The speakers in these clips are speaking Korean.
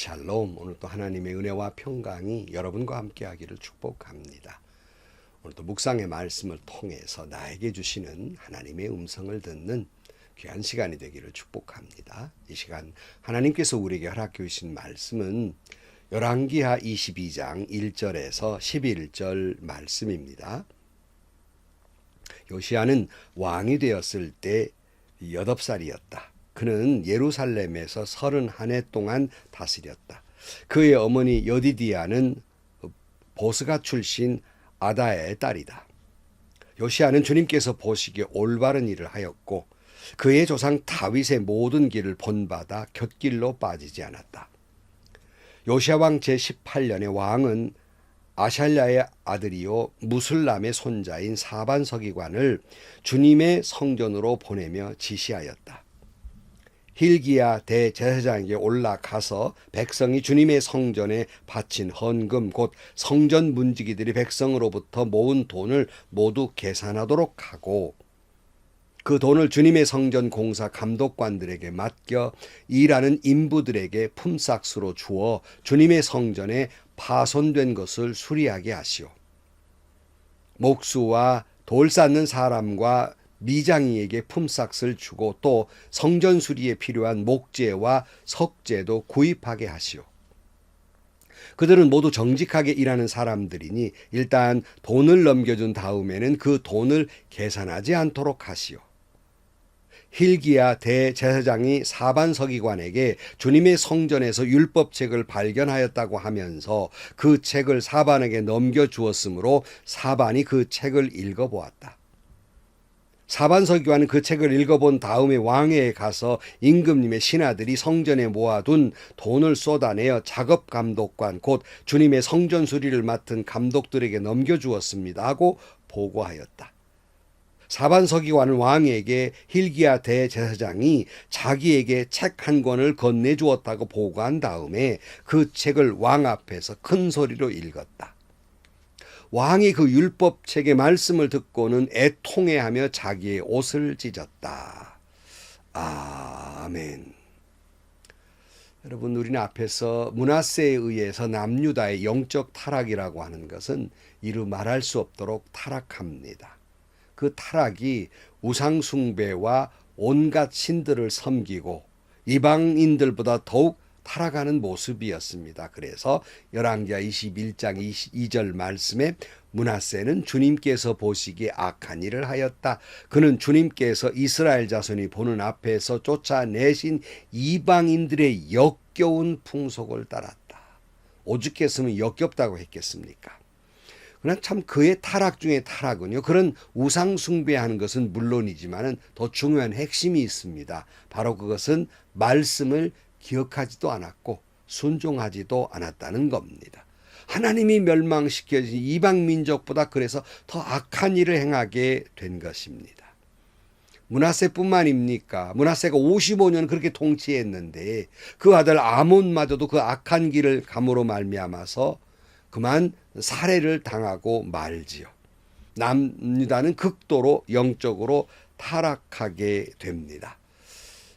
샬롬. 오늘도 하나님의 은혜와 평강이 여러분과 함께 하기를 축복합니다. 오늘도 묵상의 말씀을 통해서 나에게 주시는 하나님의 음성을 듣는 귀한 시간이 되기를 축복합니다. 이 시간 하나님께서 우리에게 허락해 주신 말씀은 열왕기하 22장 1절에서 11절 말씀입니다. 요시야는 왕이 되었을 때 8살이었다. 그는 예루살렘에서 31해 동안 다스렸다. 그의 어머니 여디디아는 보스가 출신 아다야의 딸이다. 요시야는 주님께서 보시기에 올바른 일을 하였고 그의 조상 다윗의 모든 길을 본받아 곁길로 빠지지 않았다. 요시야 왕 제18년에 왕은 아샬랴의 아들이요 무슬람의 손자인 사반 서기관을 주님의 성전으로 보내며 지시하였다. hil기야 대제사장에게 올라가서 백성이 주님의 성전에 바친 헌금 곧 성전 문지기들이 백성으로부터 모은 돈을 모두 계산하도록 하고 그 돈을 주님의 성전 공사 감독관들에게 맡겨 일하는 인부들에게 품삯으로 주어 주님의 성전에 파손된 것을 수리하게 하시오. 목수와 돌 쌓는 사람과 미장이에게 품삯을 주고 또 성전 수리에 필요한 목재와 석재도 구입하게 하시오. 그들은 모두 정직하게 일하는 사람들이니 일단 돈을 넘겨준 다음에는 그 돈을 계산하지 않도록 하시오. hil기야 대제사장이 사반 서기관에게 주님의 성전에서 율법책을 발견하였다고 하면서 그 책을 사반에게 넘겨주었으므로 사반이 그 책을 읽어보았다. 사반 서기관은 그 책을 읽어본 다음에 왕회에 가서 임금님의 신하들이 성전에 모아둔 돈을 쏟아내어 작업 감독관 곧 주님의 성전 수리를 맡은 감독들에게 넘겨주었습니다 하고 보고하였다. 사반 서기관은 왕에게 hil기야 대제사장이 자기에게 책 한 권을 건네주었다고 보고한 다음에 그 책을 왕 앞에서 큰 소리로 읽었다. 왕이 그 율법책의 말씀을 듣고는 애통해하며 자기의 옷을 찢었다. 아멘. 여러분, 우리는 앞에서 므낫세에 의해서 남유다의 영적 타락이라고 하는 것은 이루 말할 수 없도록 타락합니다. 그 타락이 우상 숭배와 온갖 신들을 섬기고 이방인들보다 더욱 타락하는 모습이었습니다. 그래서 열왕기하 21장 22절 말씀에 므낫세는 주님께서 보시기에 악한 일을 하였다. 그는 주님께서 이스라엘 자손이 보는 앞에서 쫓아내신 이방인들의 역겨운 풍속을 따랐다. 오죽했으면 역겹다고 했겠습니까? 그러나 참 그의 타락 중에 타락은요. 그런 우상 숭배하는 것은 물론이지만 더 중요한 핵심이 있습니다. 바로 그것은 말씀을 기억하지도 않았고 순종하지도 않았다는 겁니다. 하나님이 멸망시켜진 이방 민족보다 그래서 더 악한 일을 행하게 된 것입니다. 므낫세뿐만입니까? 므낫세가 55년 그렇게 통치했는데 그 아들 아몬마저도 그 악한 길을 감으로 말미암아서 그만 살해를 당하고 말지요. 남유다는 극도로 영적으로 타락하게 됩니다.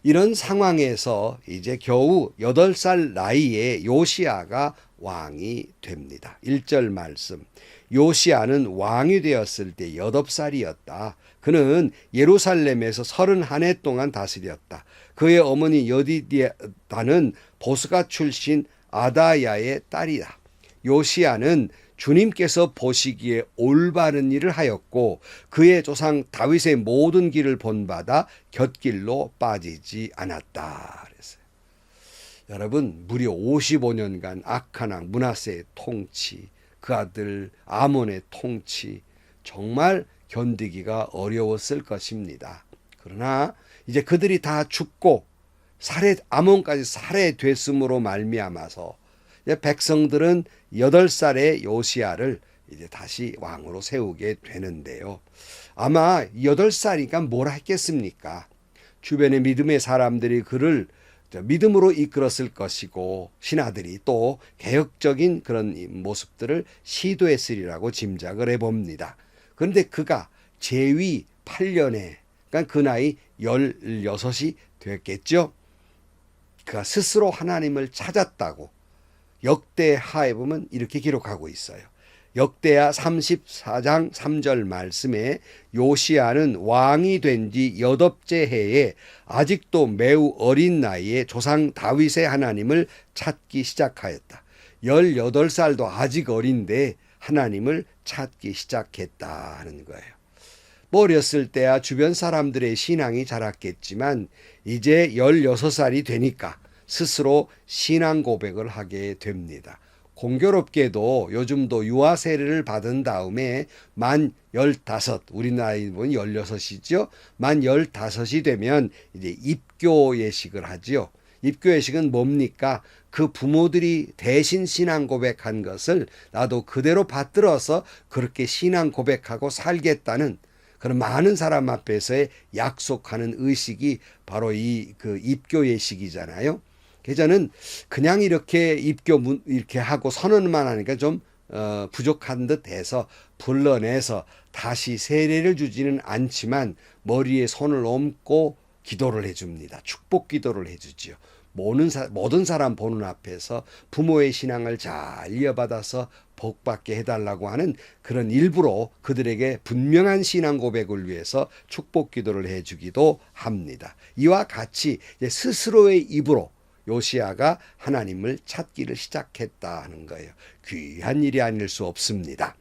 이런 상황에서 이제 겨우 8살 나이에 요시야가 왕이 됩니다. 1절 말씀. 요시야는 왕이 되었을 때 8살이었다. 그는 예루살렘에서 31해 동안 다스렸다. 그의 어머니 여디디아는 보스가 출신 아다야의 딸이다. 요시야는 주님께서 보시기에 올바른 일을 하였고 그의 조상 다윗의 모든 길을 본받아 곁길로 빠지지 않았다. 그랬어요. 여러분, 무려 55년간 악한 왕 므낫세의 통치, 그 아들 아몬의 통치 정말 견디기가 어려웠을 것입니다. 그러나 이제 그들이 다 죽고 아몬까지 살해됐음으로 말미암아서 백성들은 8살의 요시야를 이제 다시 왕으로 세우게 되는데요. 아마 8살이니까 뭐라 했겠습니까? 주변의 믿음의 사람들이 그를 믿음으로 이끌었을 것이고 신하들이 또 개혁적인 그런 모습들을 시도했으리라고 짐작을 해봅니다. 그런데 그가 제위 8년에 그러니까 그 나이 16이 됐겠죠. 그가 스스로 하나님을 찾았다고 역대하에 보면 이렇게 기록하고 있어요. 역대하 34장 3절 말씀에 요시야는 왕이 된 지 8째 해에 아직도 매우 어린 나이에 조상 다윗의 하나님을 찾기 시작하였다. 18살도 아직 어린데 하나님을 찾기 시작했다 하는 거예요. 어렸을 때야 주변 사람들의 신앙이 자랐겠지만 이제 16살이 되니까 스스로 신앙 고백을 하게 됩니다. 공교롭게도 요즘도 유아 세례를 받은 다음에 만 15, 우리 나이 보면 16이죠. 만 15이 되면 이제 입교 예식을 하지요. 입교 예식은 뭡니까? 그 부모들이 대신 신앙 고백한 것을 나도 그대로 받들어서 그렇게 신앙 고백하고 살겠다는 그런 많은 사람 앞에서의 약속하는 의식이 바로 그 입교 예식이잖아요. 그래서 저는 그냥 이렇게 이렇게 하고 선언만 하니까 좀 부족한 듯 해서 불러내서 다시 세례를 주지는 않지만 머리에 손을 얹고 기도를 해줍니다. 축복 기도를 해주지요. 모든 사람 보는 앞에서 부모의 신앙을 잘 이어받아서 복받게 해달라고 하는 그런 일부러 그들에게 분명한 신앙 고백을 위해서 축복 기도를 해주기도 합니다. 이와 같이 스스로의 입으로 요시야가 하나님을 찾기를 시작했다는 거예요. 귀한 일이 아닐 수 없습니다.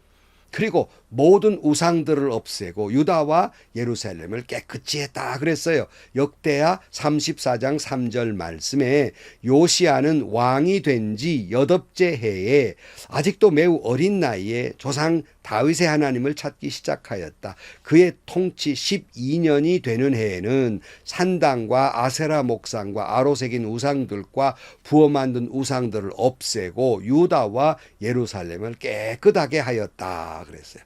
그리고 모든 우상들을 없애고 유다와 예루살렘을 깨끗이 했다 그랬어요. 역대하 34장 3절 말씀에 요시야는 왕이 된 지 8째 해에 아직도 매우 어린 나이에 조상 다윗의 하나님을 찾기 시작하였다. 그의 통치 12년이 되는 해에는 산당과 아세라 목상과 아로새긴 우상들과 부어 만든 우상들을 없애고 유다와 예루살렘을 깨끗하게 하였다 그랬어요.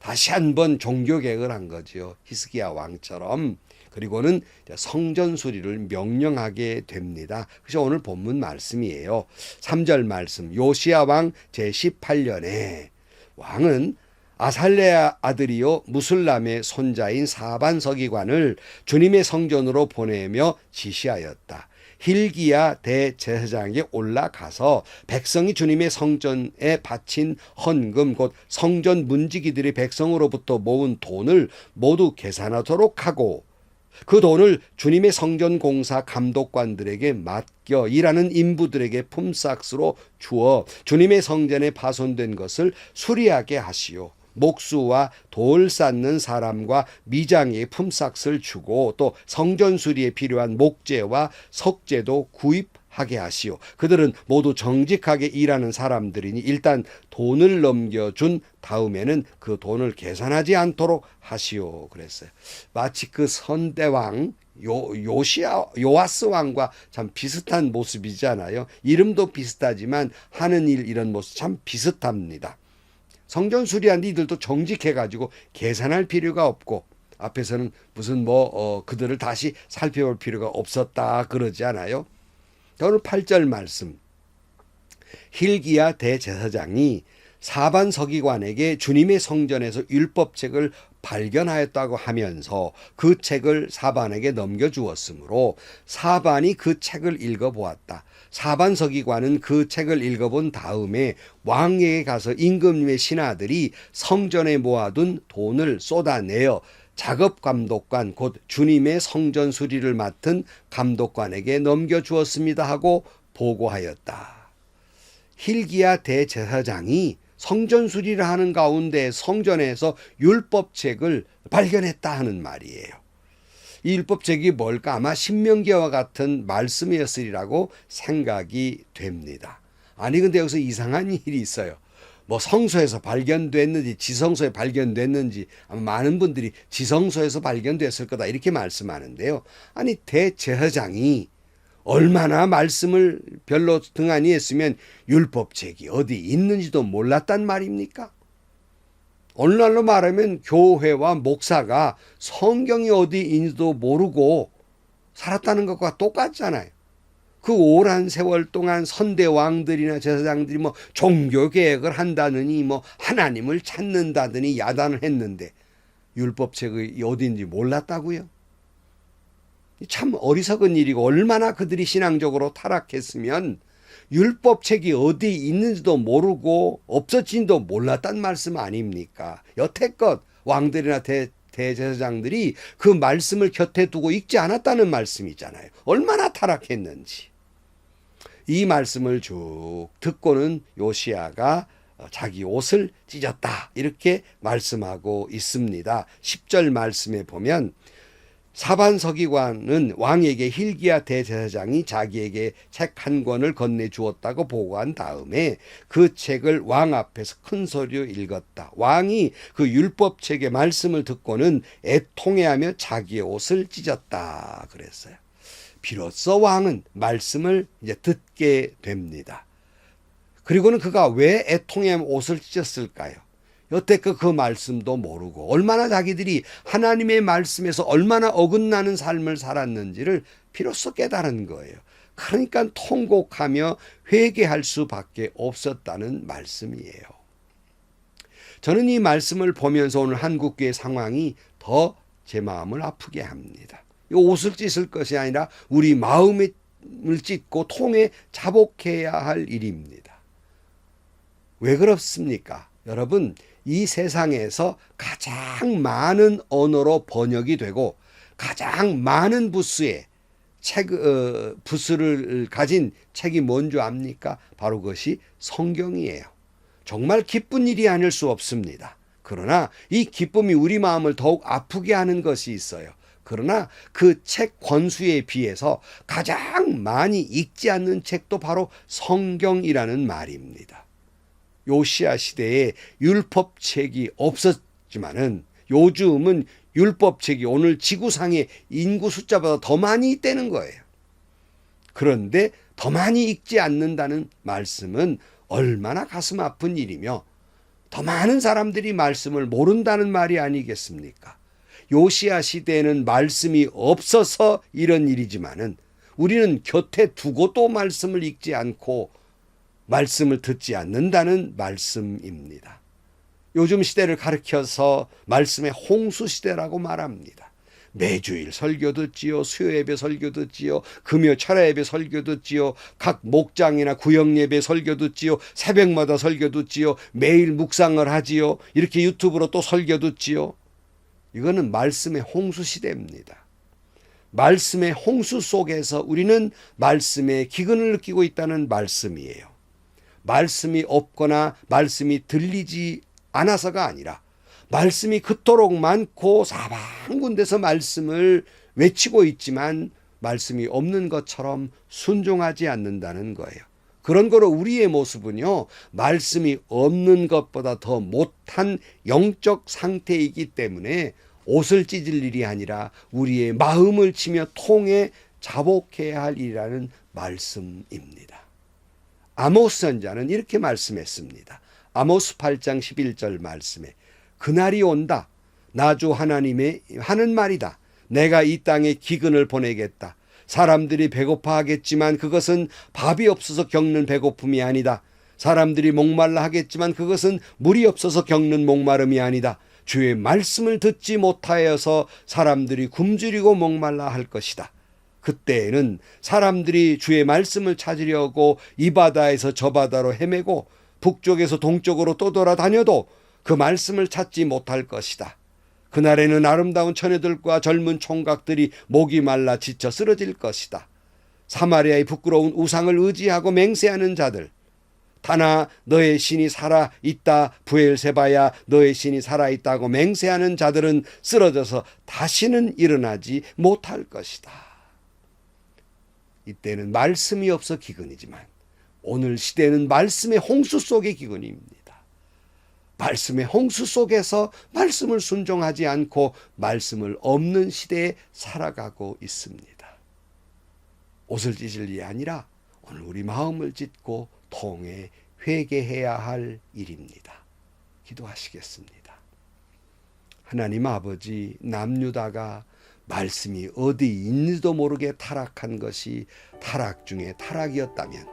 다시 한번 종교 개혁을 한 거죠. 히스기야 왕처럼. 그리고는 성전 수리를 명령하게 됩니다. 그래서 오늘 본문 말씀이에요. 3절 말씀. 요시야 왕 제18년에 왕은 아살레아 아들이요 무술람의 손자인 사반 서기관을 주님의 성전으로 보내며 지시하였다. hil기야 대제사장에게 올라가서 백성이 주님의 성전에 바친 헌금 곧 성전 문지기들이 백성으로부터 모은 돈을 모두 계산하도록 하고 그 돈을 주님의 성전 공사 감독관들에게 맡겨 일하는 인부들에게 품삯으로 주어 주님의 성전에 파손된 것을 수리하게 하시오. 목수와 돌 쌓는 사람과 미장에 품삯을 주고 또 성전 수리에 필요한 목재와 석재도 구입하게 하시오. 그들은 모두 정직하게 일하는 사람들이니 일단 돈을 넘겨준 다음에는 그 돈을 계산하지 않도록 하시오. 그랬어요. 마치 그 선대왕 요아스 왕과 참 비슷한 모습이잖아요. 이름도 비슷하지만 하는 일 이런 모습 참 비슷합니다. 성전 수리하는데 이들도 정직해가지고 계산할 필요가 없고 앞에서는 무슨 그들을 다시 살펴볼 필요가 없었다 그러지 않아요? 오늘 8절 말씀. hil기야 대제사장이 사반 서기관에게 주님의 성전에서 율법책을 발견하였다고 하면서 그 책을 사반에게 넘겨주었으므로 사반이 그 책을 읽어보았다. 사반 서기관은 그 책을 읽어본 다음에 왕에게 가서 임금님의 신하들이 성전에 모아둔 돈을 쏟아내어 작업 감독관 곧 주님의 성전 수리를 맡은 감독관에게 넘겨주었습니다 하고 보고하였다. hil기야 대제사장이 성전 수리를 하는 가운데 성전에서 율법책을 발견했다 하는 말이에요. 이 율법책이 뭘까? 아마 신명기와 같은 말씀이었으리라고 생각이 됩니다. 아니 근데 여기서 이상한 일이 있어요. 성소에서 발견됐는지 지성소에 발견됐는지 아마 많은 분들이 지성소에서 발견됐을 거다 이렇게 말씀하는데요. 아니 대제사장이 얼마나 말씀을 별로 등한히 했으면 율법책이 어디 있는지도 몰랐단 말입니까? 오늘날로 말하면 교회와 목사가 성경이 어디 있는지도 모르고 살았다는 것과 똑같잖아요. 그 오랜 세월 동안 선대왕들이나 제사장들이 종교개혁을 한다느니 하나님을 찾는다더니 야단을 했는데 율법책이 어디인지 몰랐다고요? 참 어리석은 일이고, 얼마나 그들이 신앙적으로 타락했으면 율법책이 어디 있는지도 모르고 없어진지도 몰랐단 말씀 아닙니까? 여태껏 왕들이나 대제사장들이 그 말씀을 곁에 두고 읽지 않았다는 말씀이잖아요. 얼마나 타락했는지. 이 말씀을 쭉 듣고는 요시야가 자기 옷을 찢었다, 이렇게 말씀하고 있습니다. 10절 말씀에 보면 사반 서기관은 왕에게 hil기야 대제사장이 자기에게 책 한 권을 건네주었다고 보고한 다음에 그 책을 왕 앞에서 큰 소리로 읽었다. 왕이 그 율법책의 말씀을 듣고는 애통해하며 자기의 옷을 찢었다 그랬어요. 비로소 왕은 말씀을 이제 듣게 됩니다. 그리고는 그가 왜 애통해하며 옷을 찢었을까요? 여태껏 그 말씀도 모르고 얼마나 자기들이 하나님의 말씀에서 얼마나 어긋나는 삶을 살았는지를 비로소 깨달은 거예요. 그러니까 통곡하며 회개할 수밖에 없었다는 말씀이에요. 저는 이 말씀을 보면서 오늘 한국교회 상황이 더 제 마음을 아프게 합니다. 이 옷을 찢을 것이 아니라 우리 마음을 찢고 통에 자복해야 할 일입니다. 왜 그렇습니까? 여러분, 이 세상에서 가장 많은 언어로 번역이 되고 가장 많은 부수의 부수를 가진 책이 뭔 줄 압니까? 바로 그것이 성경이에요. 정말 기쁜 일이 아닐 수 없습니다. 그러나 이 기쁨이 우리 마음을 더욱 아프게 하는 것이 있어요. 그러나 그 책 권수에 비해서 가장 많이 읽지 않는 책도 바로 성경이라는 말입니다. 요시야 시대에 율법책이 없었지만은 요즘은 율법책이 오늘 지구상의 인구 숫자보다 더 많이 있다는 거예요. 그런데 더 많이 읽지 않는다는 말씀은 얼마나 가슴 아픈 일이며 더 많은 사람들이 말씀을 모른다는 말이 아니겠습니까? 요시야 시대에는 말씀이 없어서 이런 일이지만은 우리는 곁에 두고 또 말씀을 읽지 않고 말씀을 듣지 않는다는 말씀입니다. 요즘 시대를 가리켜서 말씀의 홍수 시대라고 말합니다. 매주일 설교 듣지요, 수요 예배 설교 듣지요, 금요 철야 예배 설교 듣지요, 각 목장이나 구역 예배 설교 듣지요, 새벽마다 설교 듣지요, 매일 묵상을 하지요, 이렇게 유튜브로 또 설교 듣지요. 이거는 말씀의 홍수 시대입니다. 말씀의 홍수 속에서 우리는 말씀의 기근을 느끼고 있다는 말씀이에요. 말씀이 없거나 말씀이 들리지 않아서가 아니라 말씀이 그토록 많고 사방군데서 말씀을 외치고 있지만 말씀이 없는 것처럼 순종하지 않는다는 거예요. 그런 거로 우리의 모습은요, 말씀이 없는 것보다 더 못한 영적 상태이기 때문에 옷을 찢을 일이 아니라 우리의 마음을 치며 통해 자복해야 할 일이라는 말씀입니다. 아모스 선자는 이렇게 말씀했습니다. 아모스 8장 11절 말씀에 그날이 온다. 나 주 하나님의 하는 말이다. 내가 이 땅에 기근을 보내겠다. 사람들이 배고파하겠지만 그것은 밥이 없어서 겪는 배고픔이 아니다. 사람들이 목말라 하겠지만 그것은 물이 없어서 겪는 목마름이 아니다. 주의 말씀을 듣지 못하여서 사람들이 굶주리고 목말라 할 것이다. 그때에는 사람들이 주의 말씀을 찾으려고 이 바다에서 저 바다로 헤매고 북쪽에서 동쪽으로 또 돌아다녀도 그 말씀을 찾지 못할 것이다. 그날에는 아름다운 처녀들과 젊은 총각들이 목이 말라 지쳐 쓰러질 것이다. 사마리아의 부끄러운 우상을 의지하고 맹세하는 자들, 다나 너의 신이 살아있다, 부엘세바야 너의 신이 살아있다고 맹세하는 자들은 쓰러져서 다시는 일어나지 못할 것이다. 이때는 말씀이 없어 기근이지만 오늘 시대는 말씀의 홍수 속의 기근입니다. 말씀의 홍수 속에서 말씀을 순종하지 않고 말씀을 없는 시대에 살아가고 있습니다. 옷을 찢을 일이 아니라 오늘 우리 마음을 찢고 통해 회개해야 할 일입니다. 기도하시겠습니다. 하나님 아버지, 남유다가 말씀이 어디 있는지도 모르게 타락한 것이 타락 중에 타락이었다면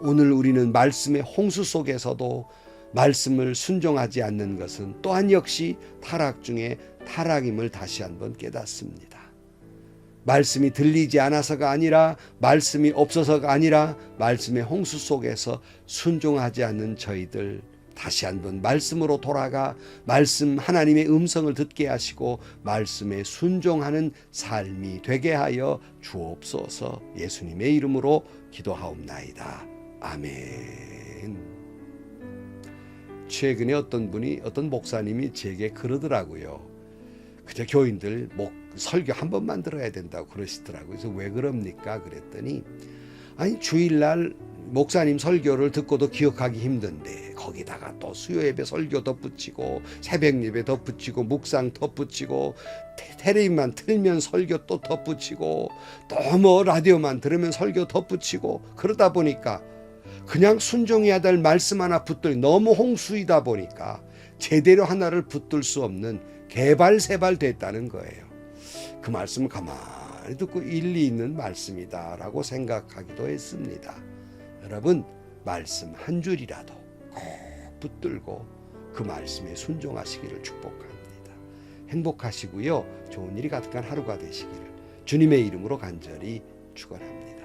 오늘 우리는 말씀의 홍수 속에서도 말씀을 순종하지 않는 것은 또한 역시 타락 중에 타락임을 다시 한번 깨닫습니다. 말씀이 들리지 않아서가 아니라, 말씀이 없어서가 아니라, 말씀의 홍수 속에서 순종하지 않는 저희들 다시 한번 말씀으로 돌아가 말씀 하나님의 음성을 듣게 하시고 말씀에 순종하는 삶이 되게 하여 주옵소서. 예수님의 이름으로 기도하옵나이다. 아멘. 최근에 어떤 목사님이 제게 그러더라고요. 그저 교인들 설교 한 번만 들어야 된다고 그러시더라고요. 그래서 왜 그럽니까? 그랬더니 아니 주일날 목사님 설교를 듣고도 기억하기 힘든데 거기다가 또 수요예배 설교 덧붙이고 새벽예배 덧붙이고 묵상 덧붙이고 텔레비만 틀면 설교 또 덧붙이고 또 뭐 라디오만 들으면 설교 덧붙이고 그러다 보니까 그냥 순종해야 될 말씀 하나 붙들 너무 홍수이다 보니까 제대로 하나를 붙들 수 없는 개발세발 됐다는 거예요. 그 말씀을 가만히 듣고 일리 있는 말씀이다라고 생각하기도 했습니다. 여러분 말씀 한 줄이라도 꼭 붙들고 그 말씀에 순종하시기를 축복합니다. 행복하시고요. 좋은 일이 가득한 하루가 되시기를 주님의 이름으로 간절히 축원합니다.